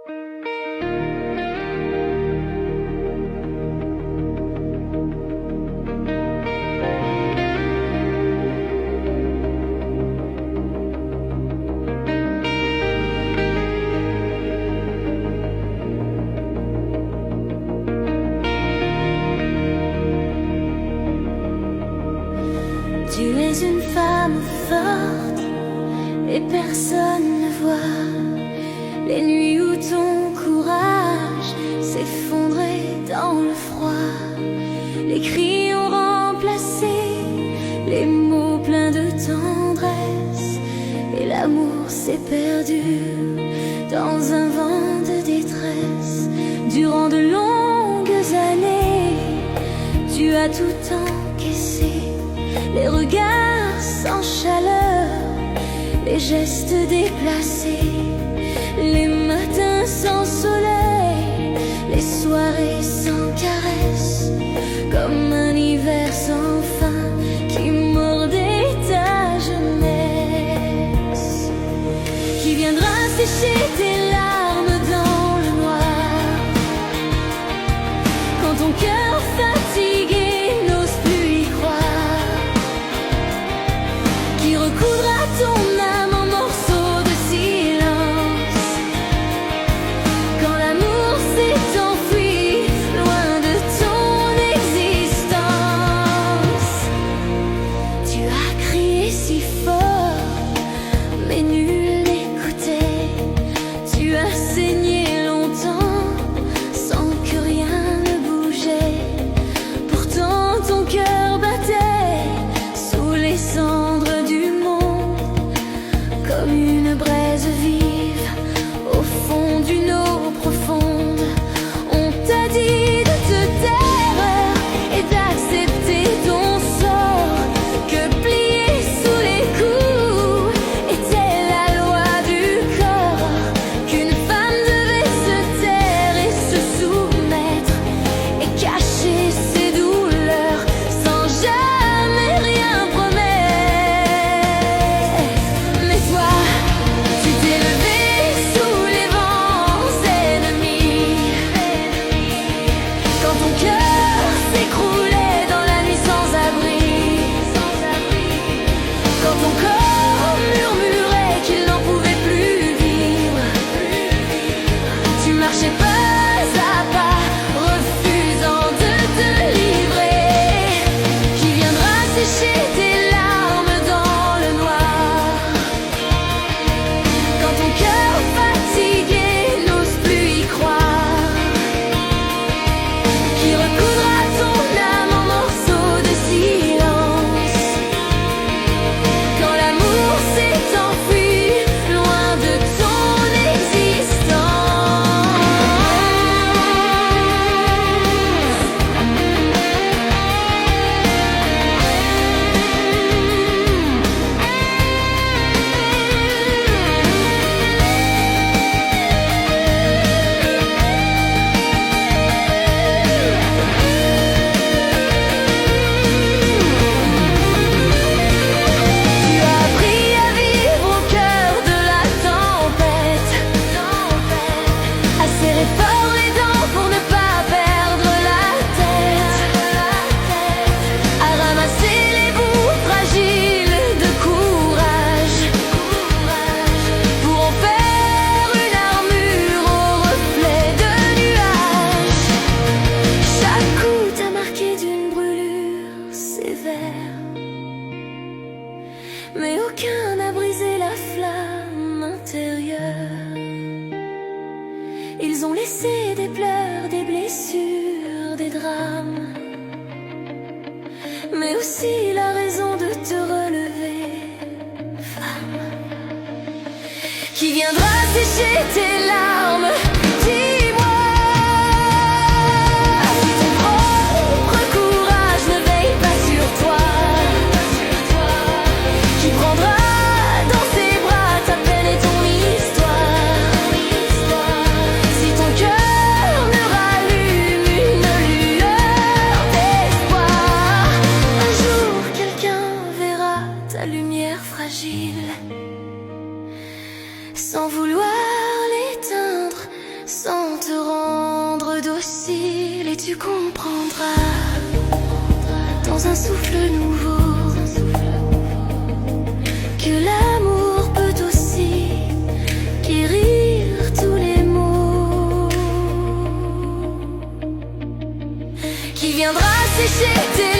Tu es une femme forte et personne ne voit les nuits où ton courage s'effondrait dans le froid. Les cris ont remplacé les mots pleins de tendresse et l'amour s'est perdu dans un vent de détresse. Durant de longues années, tu as tout encaissé, les regards sans chaleur, les gestes déplacés, les matins sans soleil, les soirées sans caresse, comme un hiver sans fin qui mordait ta jeunesse. Qui viendra sécher tes larmes dans le noir, quand ton cœur fatigué n'ose plus y croire, qui recoudra ton âme en morceaux de silence, quand l'amour s'est enfui loin de ton existence. Tu as crié si fort, mais nul n'écoutait. Tu as saigné longtemps sans que rien ne bougeait. Pourtant ton cœur battait sous les cendres du monde, comme une braise vive au fond d'une eau profonde. On t'a dit de te taire et d'accepter ton sort, que plier sous les coups était la loi du corps, qu'une femme devait se taire et se soumettre et cacher ses douleurs sans jamais rien promettre. Mais toi, tu t'es levé sous les vents ennemis, quand ton cœur s'écroulait dans la nuit sans abri, quand ton corps murmurait qu'il n'en pouvait plus vivre. Tu marchais pas à pas, refusant de te livrer. Qui viendra sécher tes larmes dans le noir, quand ton cœur fatigué n'ose plus y croire, qui recoudra ton âme en morceaux de silence, quand l'amour s'est enfui loin de ton existence. Tu as appris à vivre au cœur de la tempête, à serrer fort les dents pour ne pas perdre la tête, à ramasser les bouts fragiles de courage, pour en faire une armure au reflet de nuages. Chaque coup t'a marqué d'une brûlure sévère, mais aucun n'a brisé la flamme intérieure. Ils ont laissé des pleurs, des blessures, des drames, mais aussi la raison de te relever, femme. Qui viendra sécher tes larmes? Dis-moi, si ton propre courage ne veille pas sur toi, qui prendra dans ses bras ta peine et ton histoire. Si ton cœur ne rallume une lueur d'espoir, un jour quelqu'un verra ta lumière fragile, sans vouloir l'éteindre difficile et tu comprendras dans un souffle nouveau que l'amour peut aussi guérir tous les maux. Qui viendra sécher tes